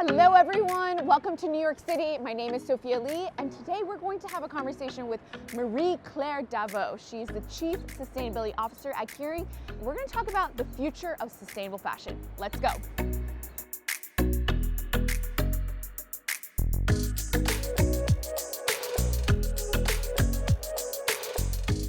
Hello everyone, welcome to New York City. My name is Sophia Li, and today we're going to have a conversation with Marie-Claire Daveu. She's the Chief Sustainability Officer at Kering. We're going to talk about the future of sustainable fashion. Let's go.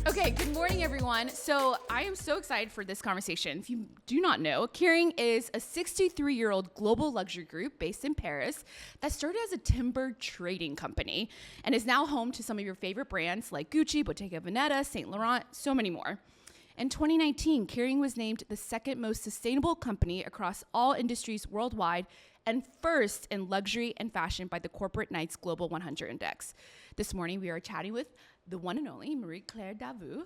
Okay, good morning everyone. So I am so excited for this conversation. If you do not know, Kering is a 63-year-old global luxury group based in Paris that started as a timber trading company and is now home to some of your favorite brands like Gucci, Bottega Veneta, Saint Laurent, so many more. In 2019, Kering was named the second most sustainable company across all industries worldwide and first in luxury and fashion by the Corporate Knights Global 100 Index. This morning, we are chatting with the one and only Marie-Claire Daveu.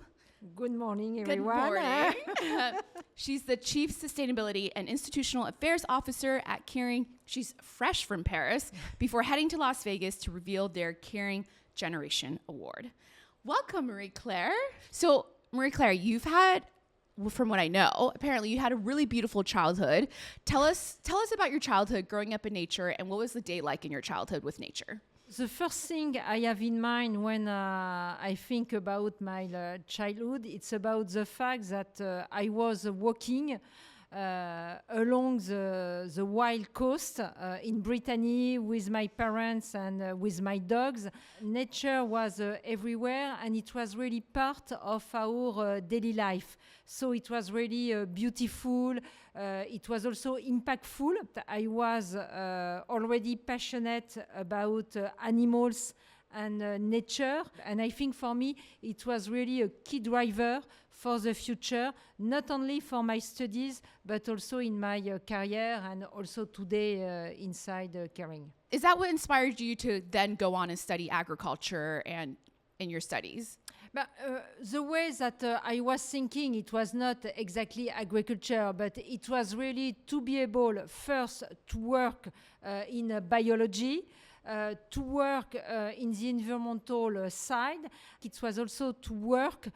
Good morning, everyone. Good morning. She's the Chief Sustainability and Institutional Affairs Officer at Kering. She's fresh from Paris before heading to Las Vegas to reveal their Kering Generation Award. Welcome, Marie-Claire. So, Marie-Claire, you've had, from what I know, apparently you had a really beautiful childhood. Tell us about your childhood growing up in nature, and what was the day like in your childhood with nature? The first thing I have in mind when I think about my childhood, it's about the fact that I was walking along the wild coast in Brittany with my parents and with my dogs. Nature was everywhere, and it was really part of our daily life. So it was really beautiful. It was also impactful. I was already passionate about animals and nature. And I think for me, it was really a key driver for the future, not only for my studies, but also in my career and also today inside Kering. Is that what inspired you to then go on and study agriculture and in your studies? But the way that I was thinking, it was not exactly agriculture, but it was really to be able first to work in biology, to work in the environmental side. It was also to work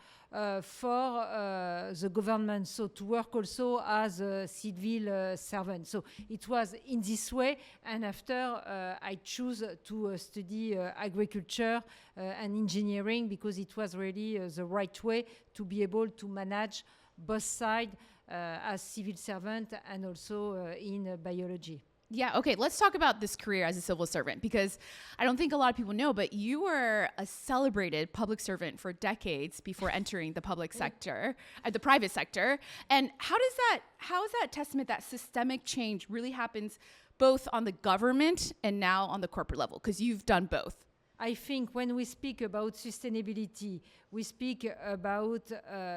for the government, so to work also as a civil servant. So it was in this way, and after I chose to study agriculture and engineering because it was really the right way to be able to manage both sides as civil servant and also in biology. Yeah, okay, let's talk about this career as a civil servant, because I don't think a lot of people know, but you were a celebrated public servant for decades before entering the public sector, the private sector. And how is that testament that systemic change really happens both on the government and now on the corporate level? Because you've done both. I think when we speak about sustainability, we speak about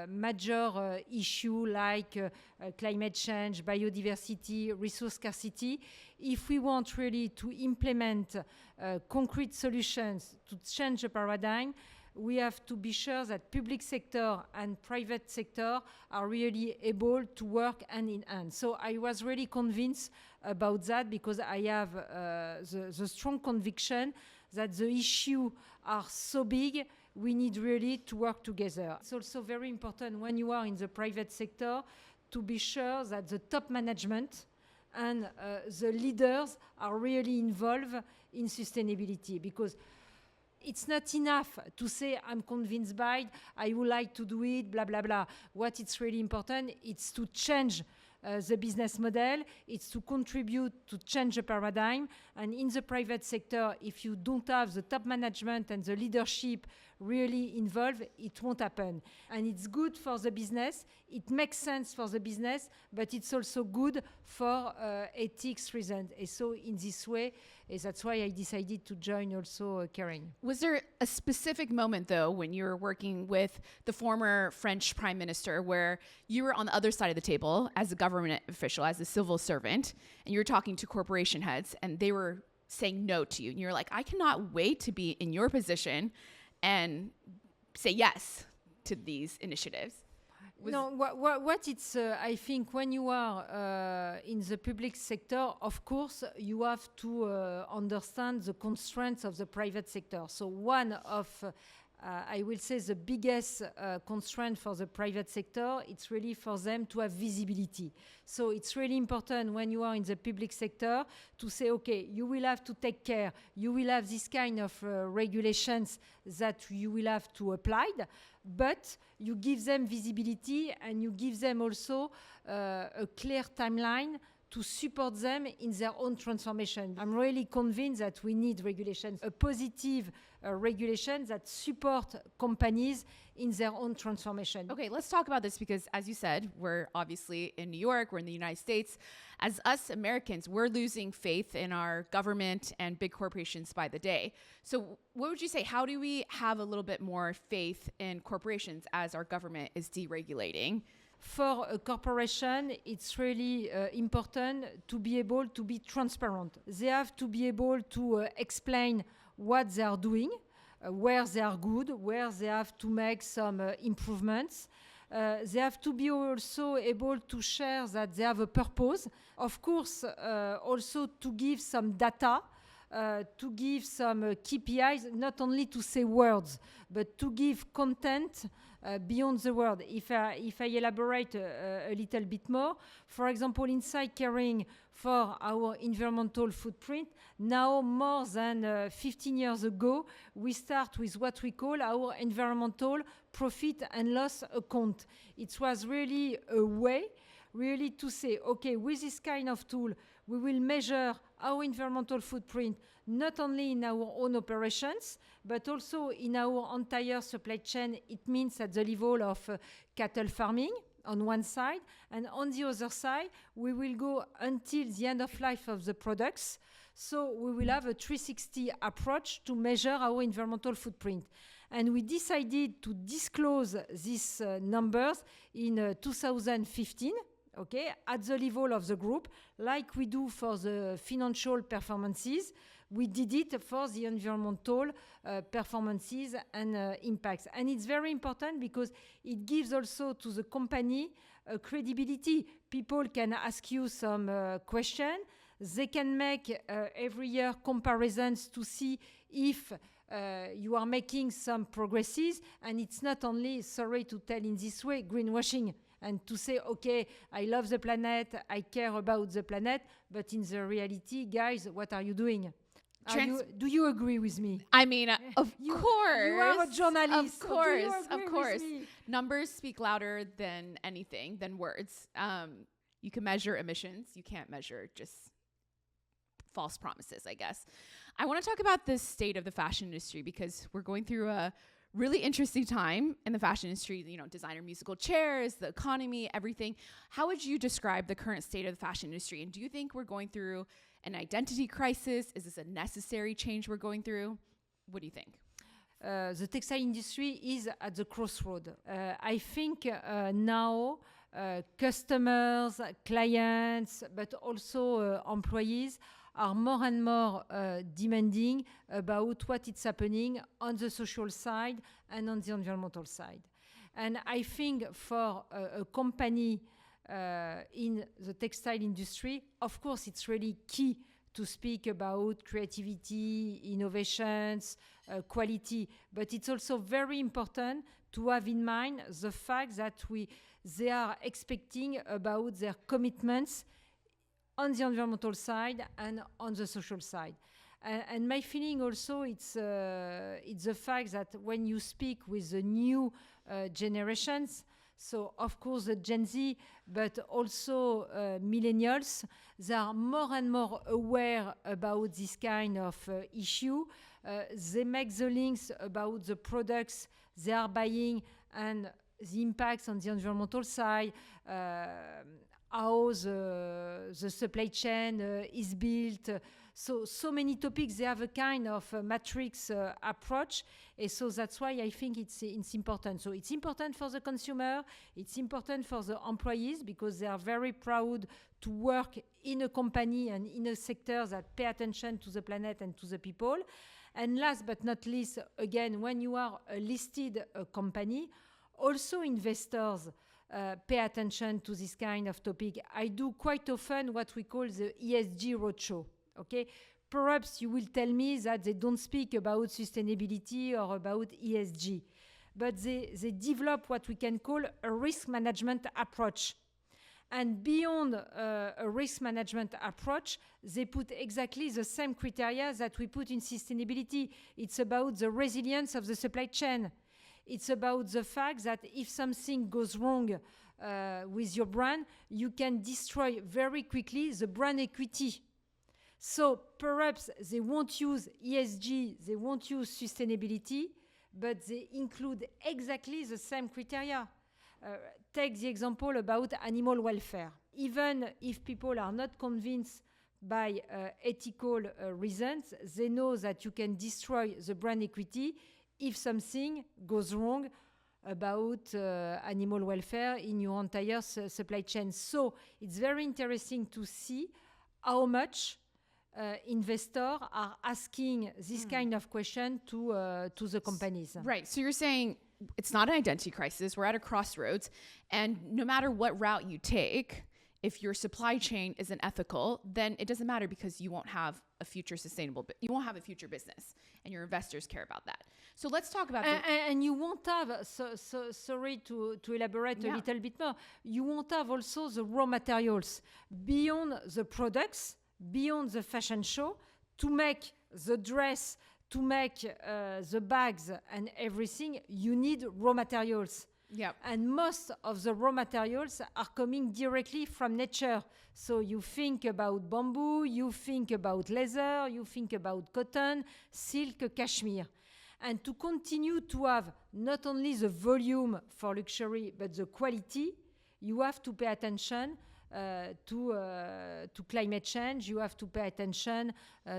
major issues like climate change, biodiversity, resource scarcity. If we want really to implement concrete solutions to change the paradigm, we have to be sure that public sector and private sector are really able to work hand in hand. So I was really convinced about that because I have the strong conviction that the issues are so big, we need really to work together. It's also very important when you are in the private sector to be sure that the top management and the leaders are really involved in sustainability, because it's not enough to say, I'm convinced by it, I would like to do it, blah, blah, blah. What it's really important, it's to change the business model, it's to contribute to change the paradigm. And in the private sector, if you don't have the top management and the leadership really involved, it won't happen. And it's good for the business, it makes sense for the business, but it's also good for ethics reasons. And so in this way, that's why I decided to join also Kering. Was there a specific moment, though, when you were working with the former French Prime Minister where you were on the other side of the table as a government official, as a civil servant, and you were talking to corporation heads, and they were saying no to you, and you're like, I cannot wait to be in your position and say yes to these initiatives? No, what it's, I think when you are in the public sector, of course, you have to understand the constraints of the private sector. So one of I will say the biggest constraint for the private sector, it's really for them to have visibility. So it's really important when you are in the public sector to say, okay, you will have to take care, you will have this kind of regulations that you will have to apply, but you give them visibility and you give them also a clear timeline to support them in their own transformation. I'm really convinced that we need regulations, a positive regulation that support companies in their own transformation. Okay, let's talk about this because, as you said, we're obviously in New York, we're in the United States. As us Americans, we're losing faith in our government and big corporations by the day. So what would you say? How do we have a little bit more faith in corporations as our government is deregulating? For a corporation, it's really important to be able to be transparent. They have to be able to explain what they are doing, where they are good, where they have to make some improvements. They have to be also able to share that they have a purpose. Of course, also to give some data, to give some KPIs, not only to say words, but to give content beyond the word. If I elaborate a little bit more, for example, inside Kering for our environmental footprint, now more than 15 years ago, we start with what we call our environmental profit and loss account. It was really a way really to say, okay, with this kind of tool, we will measure our environmental footprint, not only in our own operations, but also in our entire supply chain. It means at the level of cattle farming on one side, and on the other side, we will go until the end of life of the products. So we will have a 360 approach to measure our environmental footprint. And we decided to disclose these numbers in 2015, okay, at the level of the group, like we do for the financial performances. We did it for the environmental performances and impacts. And it's very important because it gives also to the company credibility. People can ask you some questions. They can make every year comparisons to see if you are making some progresses. And it's not only, sorry to tell in this way, greenwashing. And to say, okay, I love the planet, I care about the planet, but in the reality, guys, what are you doing? Do you agree with me? I mean, of course. You are a journalist. Of course. Numbers speak louder than anything, than words. You can measure emissions. You can't measure just false promises, I guess. I want to talk about the state of the fashion industry because we're going through a really interesting time in the fashion industry, you know, designer musical chairs, the economy, everything. How would you describe the current state of the fashion industry? And do you think we're going through an identity crisis? Is this a necessary change we're going through? What do you think? The textile industry is at the crossroad. I think now customers, clients, but also employees are more and more demanding about what is happening on the social side and on the environmental side. And I think for a company in the textile industry, of course, it's really key to speak about creativity, innovations, quality, but it's also very important to have in mind the fact that they are expecting about their commitments on the environmental side and on the social side. And my feeling also, it's the fact that when you speak with the new generations, so of course the Gen Z, but also millennials, they are more and more aware about this kind of issue. They make the links about the products they are buying and the impacts on the environmental side, how the supply chain is built. So many topics, they have a kind of matrix approach. And so that's why I think it's important. So it's important for the consumer, it's important for the employees because they are very proud to work in a company and in a sector that pay attention to the planet and to the people. And last but not least, again, when you are a listed company, also investors pay attention to this kind of topic. I do quite often what we call the ESG roadshow. Okay, Perhaps you will tell me that they don't speak about sustainability or about ESG, but they develop what we can call a risk management approach. And beyond a risk management approach, they put exactly the same criteria that we put in sustainability. It's about the resilience of the supply chain. It's about the fact that if something goes wrong with your brand, you can destroy very quickly the brand equity. So perhaps they won't use ESG, they won't use sustainability, but they include exactly the same criteria. Take the example about animal welfare. Even if people are not convinced by ethical reasons, they know that you can destroy the brand equity if something goes wrong about animal welfare in your entire supply chain. So it's very interesting to see how much investors are asking this kind of question to the companies. Right. So you're saying it's not an identity crisis. We're at a crossroads. And no matter what route you take, if your supply chain isn't ethical, then it doesn't matter because you won't have a future you won't have a future business, and your investors care about that. So let's talk about and you won't have, sorry to elaborate a little bit more, you won't have also the raw materials beyond the products, beyond the fashion show, to make the dress, to make the bags and everything. You need raw materials. Yep. And most of the raw materials are coming directly from nature. So you think about bamboo, you think about leather, you think about cotton, silk, cashmere. And to continue to have not only the volume for luxury, but the quality, you have to pay attention to climate change. You have to pay attention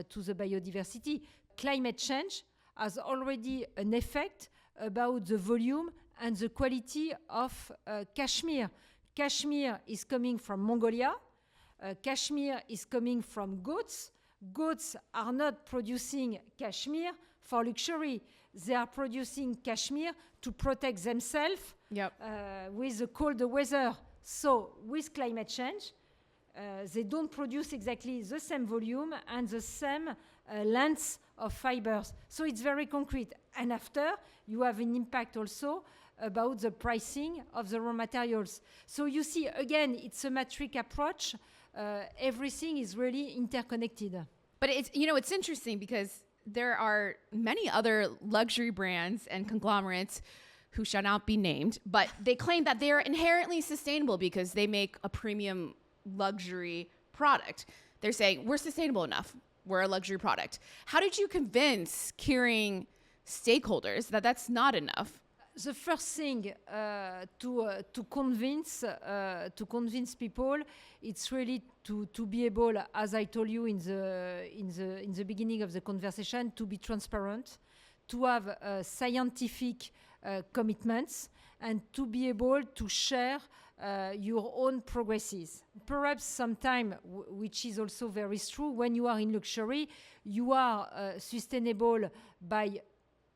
to the biodiversity. Climate change has already an effect about the volume and the quality of cashmere. Cashmere is coming from Mongolia. Cashmere is coming from goats. Goats are not producing cashmere for luxury. They are producing cashmere to protect themselves with the cold weather. So with climate change, they don't produce exactly the same volume and the same length of fibers. So it's very concrete. And after, you have an impact also about the pricing of the raw materials. So you see, again, it's a matrix approach. Everything is really interconnected. But it's interesting because there are many other luxury brands and conglomerates who shall not be named, but they claim that they are inherently sustainable because they make a premium luxury product. They're saying, we're sustainable enough. We're a luxury product. How did you convince Kering stakeholders that that's not enough? The first thing to convince people, it's really to be able, as I told you in the beginning of the conversation, to be transparent, to have scientific commitments, and to be able to share your own progresses. Perhaps sometime, which is also very true, when you are in luxury, you are sustainable by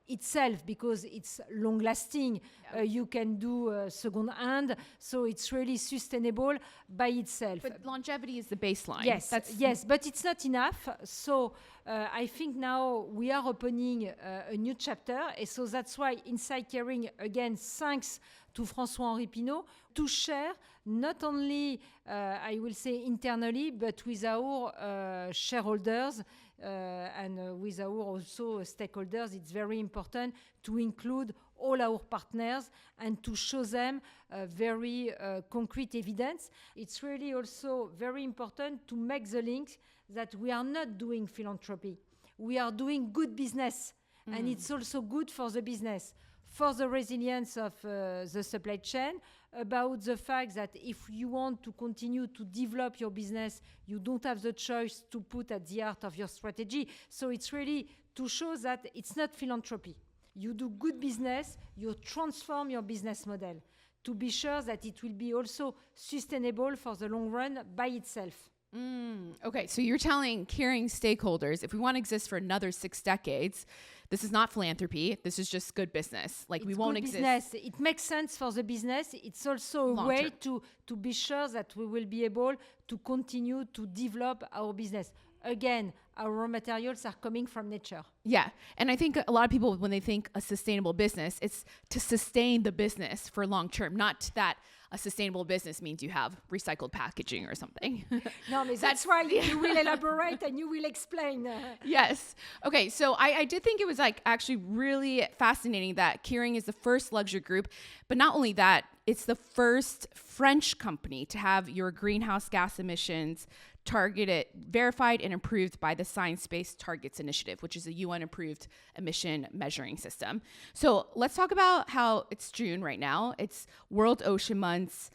itself because it's long lasting. You can do second hand, so it's really sustainable by itself. But longevity is the baseline. Yes, but it's not enough. So I think now we are opening a new chapter, and so that's why inside Kering, again, thanks to François-Henri Pinault, to share not only, I will say internally, but with our shareholders and with our also stakeholders. It's very important to include all our partners and to show them very concrete evidence. It's really also very important to make the link that we are not doing philanthropy. We are doing good business, and it's also good for the business, for the resilience of the supply chain, about the fact that if you want to continue to develop your business, you don't have the choice to put at the heart of your strategy. So it's really to show that it's not philanthropy. You do good business, you transform your business model to be sure that it will be also sustainable for the long run by itself. Okay, so you're telling Kering stakeholders, if we want to exist for another 6 decades, this is not philanthropy. This is just good business. Like, It's we won't good exist. business. It makes sense for the business. It's also a Long way term. to be sure that we will be able to continue to develop our business. Again, our raw materials are coming from nature. Yeah. And I think a lot of people, when they think a sustainable business, it's to sustain the business for long term, not that a sustainable business means you have recycled packaging or something. No, but that's why you will elaborate and you will explain. Yes. Okay. So I did think it was like actually really fascinating that Kering is the first luxury group, but not only that, it's the first French company to have your greenhouse gas emissions targeted, verified, and approved by the Science-Based Targets Initiative, which is a UN-approved emission measuring system. So let's talk about how it's June right now. It's World Ocean Month.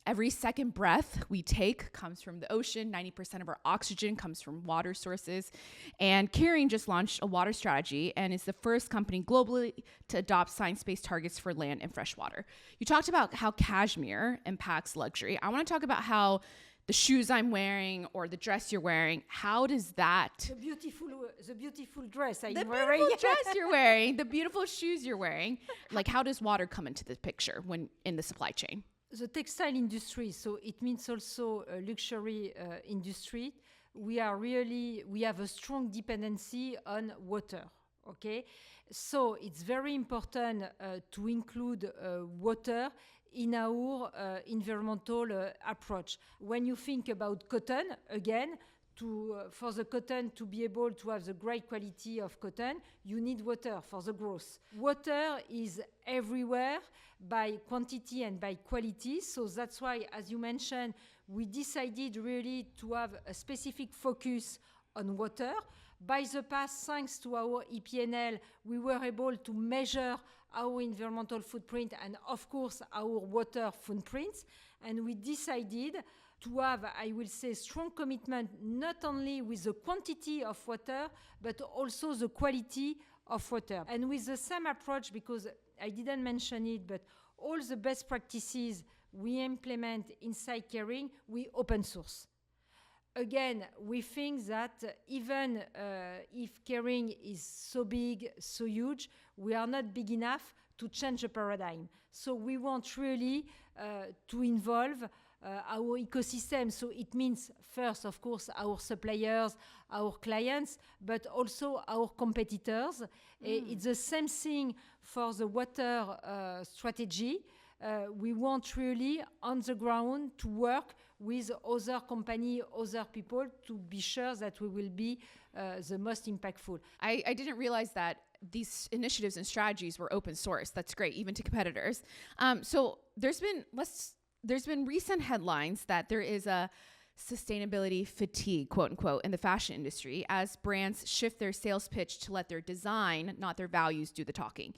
Every second breath we take comes from the ocean. 90% of our oxygen comes from water sources. And Kering just launched a water strategy and is the first company globally to adopt science-based targets for land and fresh water. You talked about how cashmere impacts luxury. I want to talk about how the shoes I'm wearing or the dress you're wearing, how does that... The beautiful dress I'm the wearing. beautiful dress you're wearing, the beautiful shoes you're wearing, like how does water come into the picture when in the supply chain? The textile industry, so it means also a luxury industry. We have a strong dependency on water. Okay, so it's very important to include water in our environmental approach. When you think about cotton, again, for the cotton to be able to have the great quality of cotton, you need water for the growth. Water is everywhere by quantity and by quality. So that's why, as you mentioned, we decided really to have a specific focus on water. By the past, thanks to our EPNL, we were able to measure our environmental footprint and, of course, our water footprints. And we decided to have, I will say, strong commitment not only with the quantity of water, but also the quality of water. And with the same approach, because I didn't mention it, but all the best practices we implement inside Kering, we open source. Again, we think that even if Kering is so big, so huge, we are not big enough to change the paradigm. So we want really to involve our ecosystem. So it means first, of course, our suppliers, our clients, but also our competitors. It's the same thing for the water strategy. We want really on the ground to work with other companies, other people to be sure that we will be the most impactful. I didn't realize that these initiatives and strategies were open source. That's great, even to competitors. So there's been recent headlines that there is a sustainability fatigue, quote unquote, in the fashion industry as brands shift their sales pitch to let their design, not their values, do the talking.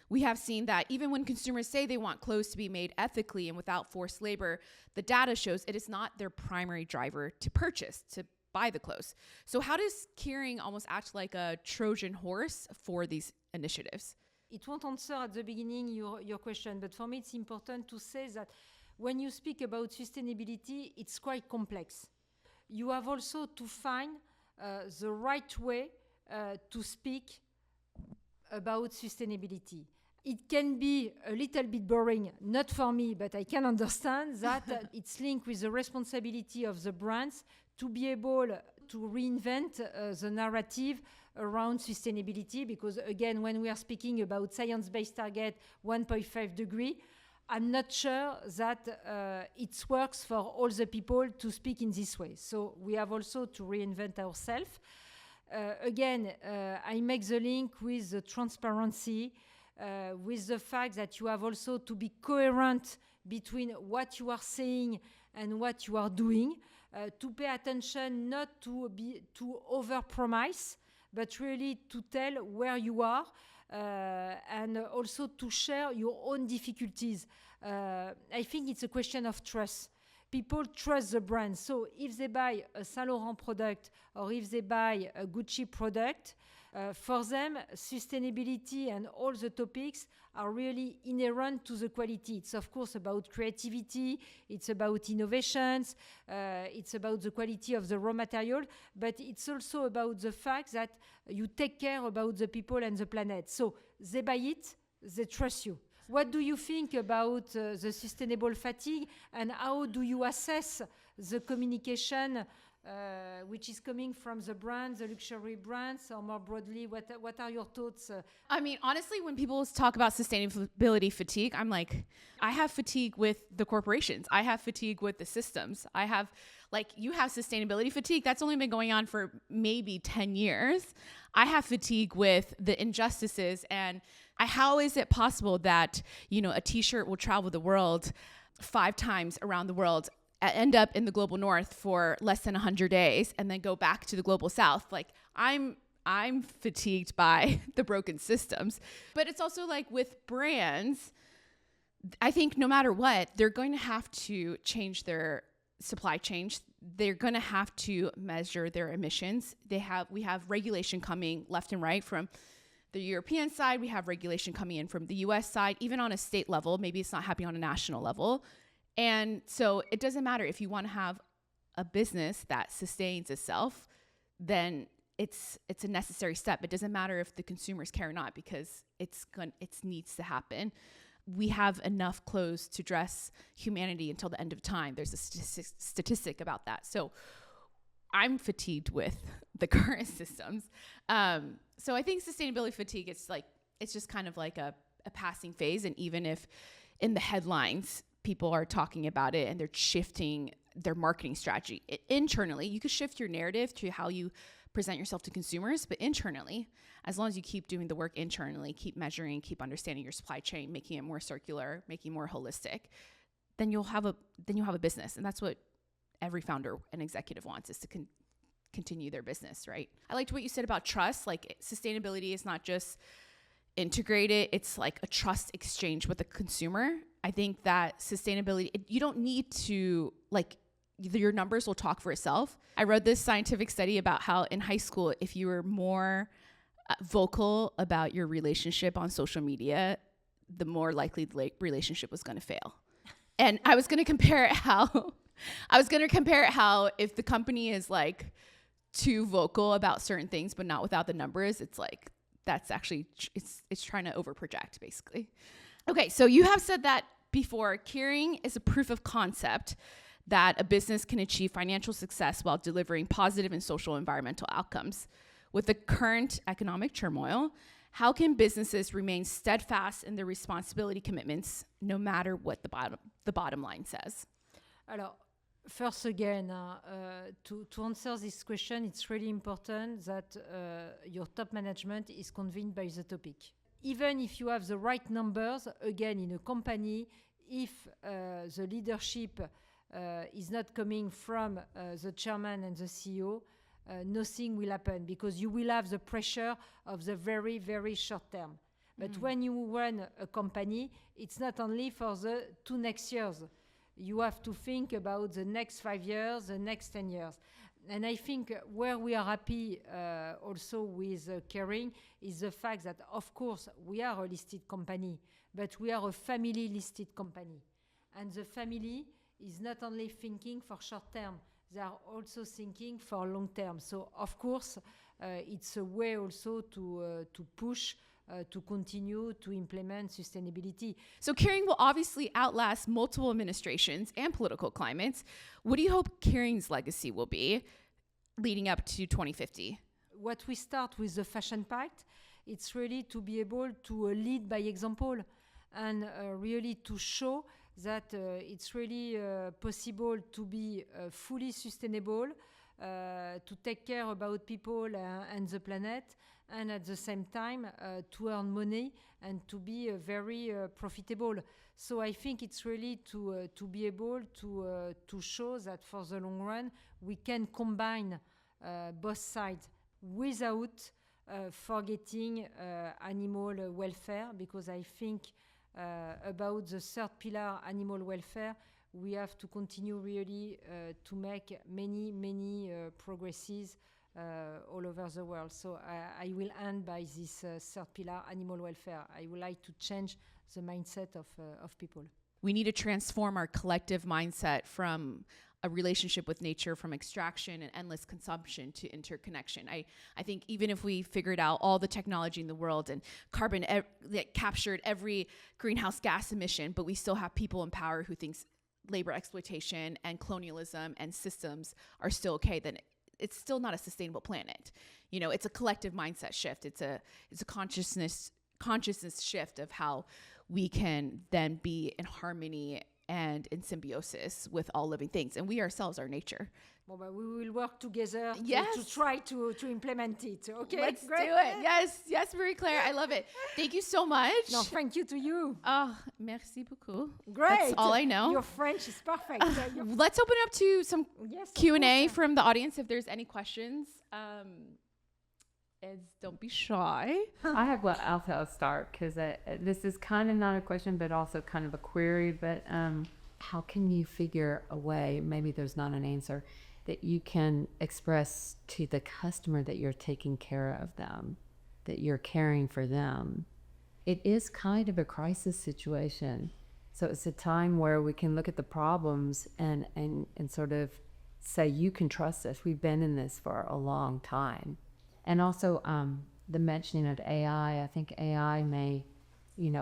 We have seen that even when consumers say they want clothes to be made ethically and without forced labor, the data shows it is not their primary driver to purchase, to buy the clothes. So how does Kering almost act like a Trojan horse for these initiatives? It won't answer at the beginning your question, but for me it's important to say that when you speak about sustainability, it's quite complex. You have also to find the right way to speak about sustainability. It can be a little bit boring, not for me, but I can understand that it's linked with the responsibility of the brands to be able to reinvent the narrative around sustainability. Because again, when we are speaking about science-based target 1.5 degree, I'm not sure that it works for all the people to speak in this way. So we have also to reinvent ourselves. Again, I make the link with the transparency, with the fact that you have also to be coherent between what you are saying and what you are doing, to pay attention not to overpromise, but really to tell where you are, and also to share your own difficulties. I think it's a question of trust. people trust the brand. So if they buy a Saint Laurent product or if they buy a Gucci product, for them, sustainability and all the topics are really inherent to the quality. It's of course about creativity, it's about innovations, it's about the quality of the raw material, but it's also about the fact that you take care about the people and the planet. So they buy it, they trust you. What do you think about the sustainable fatigue, and how do you assess the communication which is coming from the brands, the luxury brands, or more broadly, what are your thoughts? I mean, honestly, when people talk about sustainability fatigue, I'm like, I have fatigue with the corporations. I have fatigue with the systems. I have, like, you have sustainability fatigue. That's only been going on for maybe 10 years. I have fatigue with the injustices and how is it possible that, you know, a t-shirt will travel the world 5 times around the world, end up in the global north for less than 100 days and then go back to the global south? Like, I'm fatigued by the broken systems. But it's also like with brands, I think no matter what, they're going to have to change their supply chain. They're going to have to measure their emissions. We have regulation coming left and right from the European side. We have regulation coming in from the US side, even on a state level. Maybe it's not happening on a national level. And so it doesn't matter if you want to have a business that sustains itself, then it's a necessary step. It doesn't matter if the consumers care or not, because it needs to happen. We have enough clothes to dress humanity until the end of time. There's a statistic about that. So I'm fatigued with the current systems. So I think sustainability fatigue, it's just kind of like a passing phase. And even if in the headlines, people are talking about it and they're shifting their marketing strategy internally, you could shift your narrative to how you present yourself to consumers, but internally, as long as you keep doing the work internally, keep measuring, keep understanding your supply chain, making it more circular, making it more holistic, then you'll have a business. And that's what every founder and executive wants, is to continue their business, right? I liked what you said about trust. Like, sustainability is not just integrated, it's like a trust exchange with the consumer. I think that sustainability, you don't need to, like, your numbers will talk for itself. I read this scientific study about how in high school, if you were more vocal about your relationship on social media, the more likely the relationship was going to fail. And I was going to compare it how if the company is like too vocal about certain things, but not without the numbers, it's like, that's actually, it's trying to overproject, basically. Okay, so you have said that before. Kering is a proof of concept that a business can achieve financial success while delivering positive and social environmental outcomes. With the current economic turmoil, how can businesses remain steadfast in their responsibility commitments no matter what the bottom line says? Alors, first again, to answer this question, it's really important that your top management is convinced by the topic. Even if you have the right numbers, again, in a company, if the leadership is not coming from the chairman and the CEO, nothing will happen, because you will have the pressure of the very, very short term. But when you run a company, it's not only for the 2 next years. You have to think about the next 5 years, the next 10 years. And I think where we are happy also with Kering is the fact that, of course, we are a listed company, but we are a family listed company. And the family is not only thinking for short term, they are also thinking for long term. So, of course, it's a way also to push to continue to implement sustainability. So Kering will obviously outlast multiple administrations and political climates. What do you hope Kering's legacy will be leading up to 2050? What we start with the Fashion Pact, it's really to be able to lead by example and really to show that it's really possible to be fully sustainable, to take care about people and the planet, and at the same time to earn money and to be very profitable. So I think it's really to be able to show that for the long run we can combine both sides without forgetting animal welfare, because I think about the third pillar, animal welfare, we have to continue really to make many progresses all over the world. So I will end by this third pillar, animal welfare. I would like to change the mindset of people. We need to transform our collective mindset from a relationship with nature, from extraction and endless consumption to interconnection. I think even if we figured out all the technology in the world and carbon that captured every greenhouse gas emission, but we still have people in power who thinks labor exploitation and colonialism and systems are still okay, then it's still not a sustainable planet. You know, it's a collective mindset shift. It's a consciousness shift of how we can then be in harmony and in symbiosis with all living things. And we ourselves are nature. Well, but we will work together Yes. to try to implement it. Okay, Let's great. do it. Yes, Marie-Claire, I love it. Thank you so much. No, thank you to you. Oh, merci beaucoup. Great. That's all I know. Your French is perfect. Let's open up to some Yes, of Q&A course. from the audience if there's any questions. Don't be shy. I'll start because this is kind of not a question, but also kind of a query. But how can you figure a way, maybe there's not an answer, that you can express to the customer that you're taking care of them, that you're caring for them? It is kind of a crisis situation. So it's a time where we can look at the problems and sort of say, you can trust us. We've been in this for a long time. And also the mentioning of AI, I think AI may,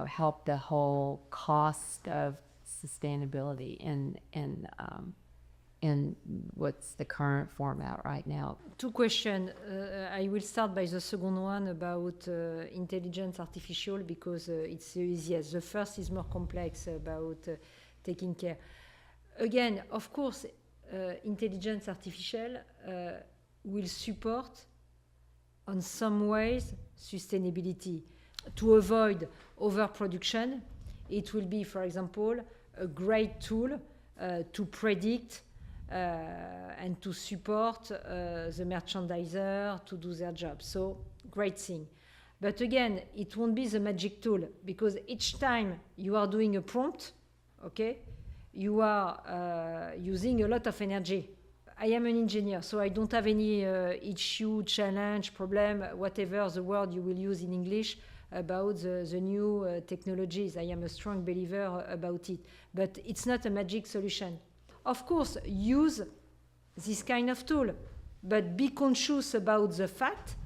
help the whole cost of sustainability in what's the current format right now. Two questions. I will start by the second one about intelligence artificial because it's easiest. The first is more complex about taking care. Again, of course, intelligence artificial will support on some ways sustainability. To avoid overproduction, it will be, for example, a great tool to predict and to support the merchandiser to do their job. So, great thing. But again, it won't be the magic tool because each time you are doing a prompt, okay, you are using a lot of energy. I am an engineer, so I don't have any issue, challenge, problem, whatever the word you will use in English about the new technologies. I am a strong believer about it. But it's not a magic solution. Of course, use this kind of tool, but be conscious about the fact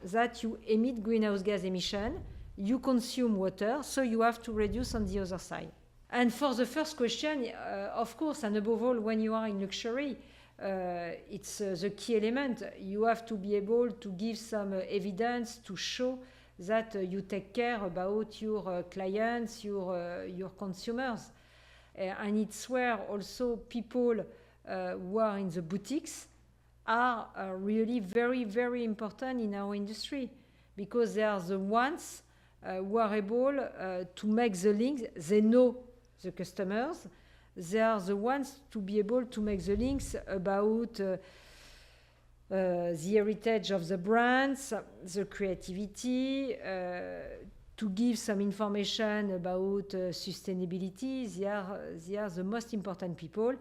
that you emit greenhouse gas emission, you consume water, so you have to reduce on the other side. And for the first question, of course, and above all, when you are in luxury, it's the key element. You have to be able to give some evidence to show that you take care about your clients, your consumers. And it's where also people who are in the boutiques are really very, very important in our industry because they are the ones who are able to make the links. They know the customers. They are the ones to be able to make the links about the heritage of the brands, the creativity, to give some information about sustainability. They are the most important people.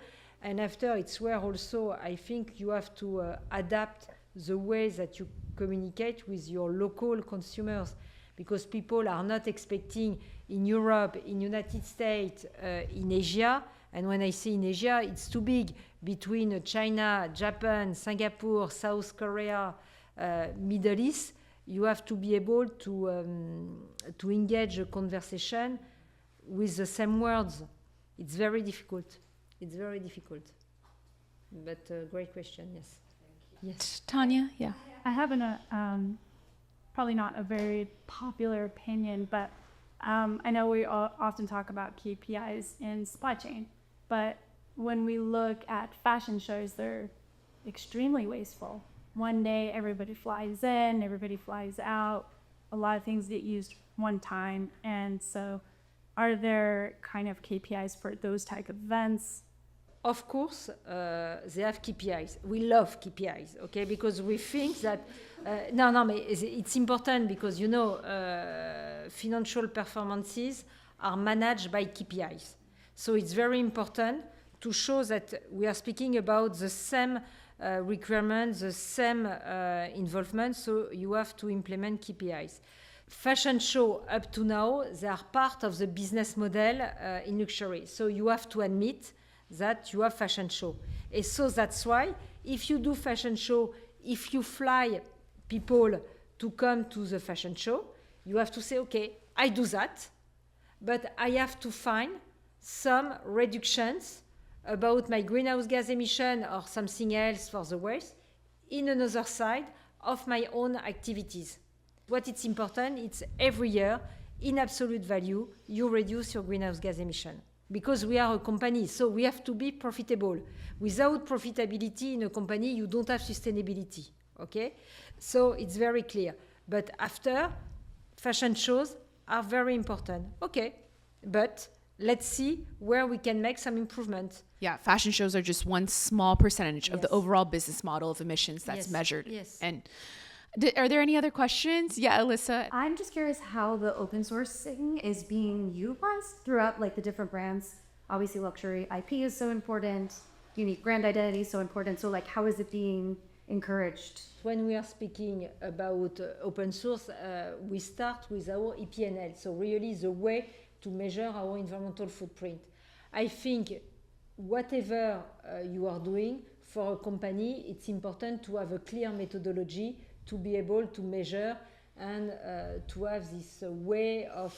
And after, it's where also I think you have to adapt the way that you communicate with your local consumers because people are not expecting in Europe, in United States, in Asia. And when I say in Asia, it's too big. Between China, Japan, Singapore, South Korea, Middle East, you have to be able to engage a conversation with the same words. It's very difficult. It's very difficult. But great question, yes. Yes. Tanya, yeah. I have probably not a very popular opinion, but I know we often talk about KPIs in supply chain, but when we look at fashion shows, they're extremely wasteful. One day, everybody flies in, everybody flies out. A lot of things get used one time. And so are there kind of KPIs for those type of events? Of course, they have KPIs. We love KPIs, okay, because we think that, it's important because, financial performances are managed by KPIs. So it's very important to show that we are speaking about the same requirements, the same involvement, so you have to implement KPIs. Fashion show up to now, they are part of the business model in luxury. So you have to admit that you have fashion show. And so that's why if you do fashion show, if you fly people to come to the fashion show, you have to say, okay, I do that, but I have to find some reductions about my greenhouse gas emission or something else for the waste in another side of my own activities. What is important, it's every year, in absolute value, you reduce your greenhouse gas emission. Because we are a company, so we have to be profitable. Without profitability in a company, you don't have sustainability, okay? So it's very clear. But after, fashion shows are very important. Okay, but let's see where we can make some improvement. Yeah, fashion shows are just one small percentage of the overall business model of emissions that's measured. Yes. And are there any other questions? Yeah, Alyssa. I'm just curious how the open sourcing is being utilized throughout like the different brands. Obviously, luxury IP is so important. Unique brand identity is so important. So like, how is it being encouraged? When we are speaking about open source, we start with our EPNL. So really the way to measure our environmental footprint. I think whatever you are doing for a company, it's important to have a clear methodology to be able to measure and to have this way of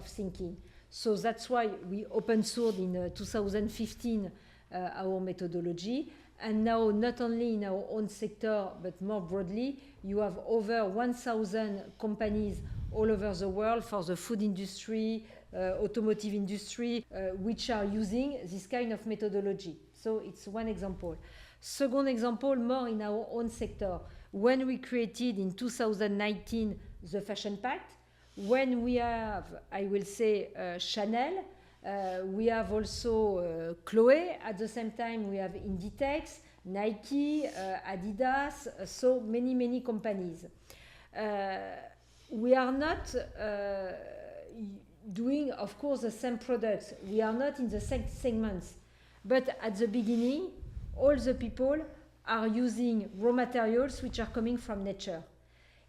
thinking. So that's why we open sourced in 2015 our methodology. And now, not only in our own sector, but more broadly, you have over 1,000 companies all over the world for the food industry, automotive industry, which are using this kind of methodology. So it's one example. Second example, more in our own sector. When we created in 2019 the Fashion Pact, when we have, I will say, Chanel, we have also Chloé. At the same time, we have Inditex, Nike, Adidas, so many companies. We are not doing, of course, the same products. We are not in the same segments. But at the beginning, all the people are using raw materials which are coming from nature.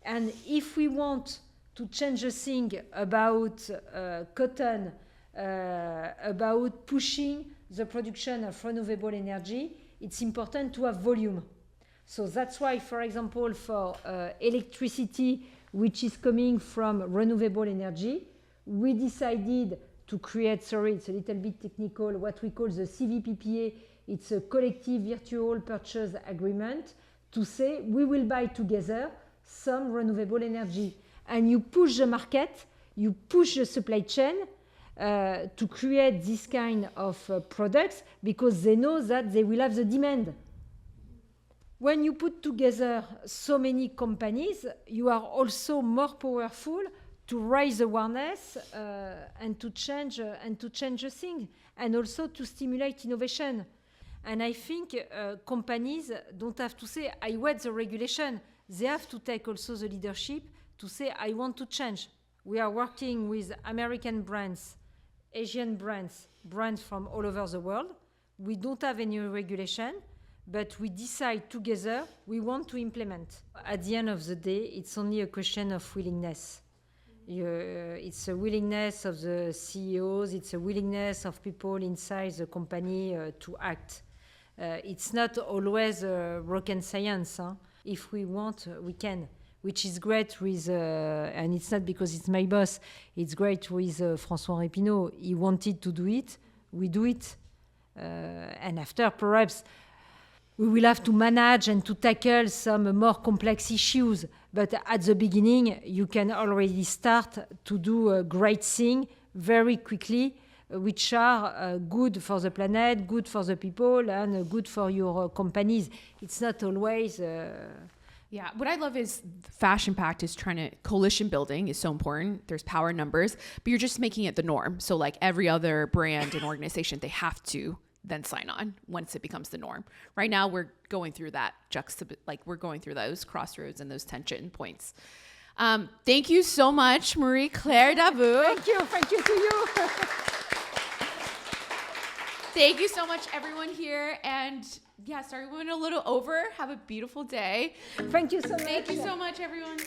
And if we want to change a thing about cotton, about pushing the production of renewable energy, it's important to have volume. So that's why, for example, for electricity, which is coming from renewable energy, we decided to create, sorry, it's a little bit technical, what we call the CVPPA. It's a collective virtual purchase agreement to say we will buy together some renewable energy. And you push the market, you push the supply chain to create this kind of products because they know that they will have the demand. When you put together so many companies, you are also more powerful to raise awareness and to change the thing, and also to stimulate innovation. And I think companies don't have to say, I want the regulation. They have to take also the leadership to say, I want to change. We are working with American brands, Asian brands, brands from all over the world. We don't have any regulation, but we decide together we want to implement. At the end of the day, it's only a question of willingness. It's a willingness of the CEOs, it's a willingness of people inside the company to act. It's not always rocket science. Huh? If we want, we can, which is great with, and it's not because it's my boss, it's great with François Répinaud. He wanted to do it, we do it. And after, perhaps, we will have to manage and to tackle some more complex issues. But at the beginning, you can already start to do a great thing very quickly, which are good for the planet, good for the people, and good for your companies. It's not always... Yeah, what I love is Fashion Pact is trying to, coalition building is so important. There's power in numbers, but you're just making it the norm. So like every other brand and organization, they have to then sign on once it becomes the norm. Right now, we're going through that we're going through those crossroads and those tension points. Thank you so much, Marie-Claire Daveu. Thank you to you. Thank you so much, everyone here. And yeah, sorry we went a little over. Have a beautiful day. Thank you so much. Thank you so much, everyone.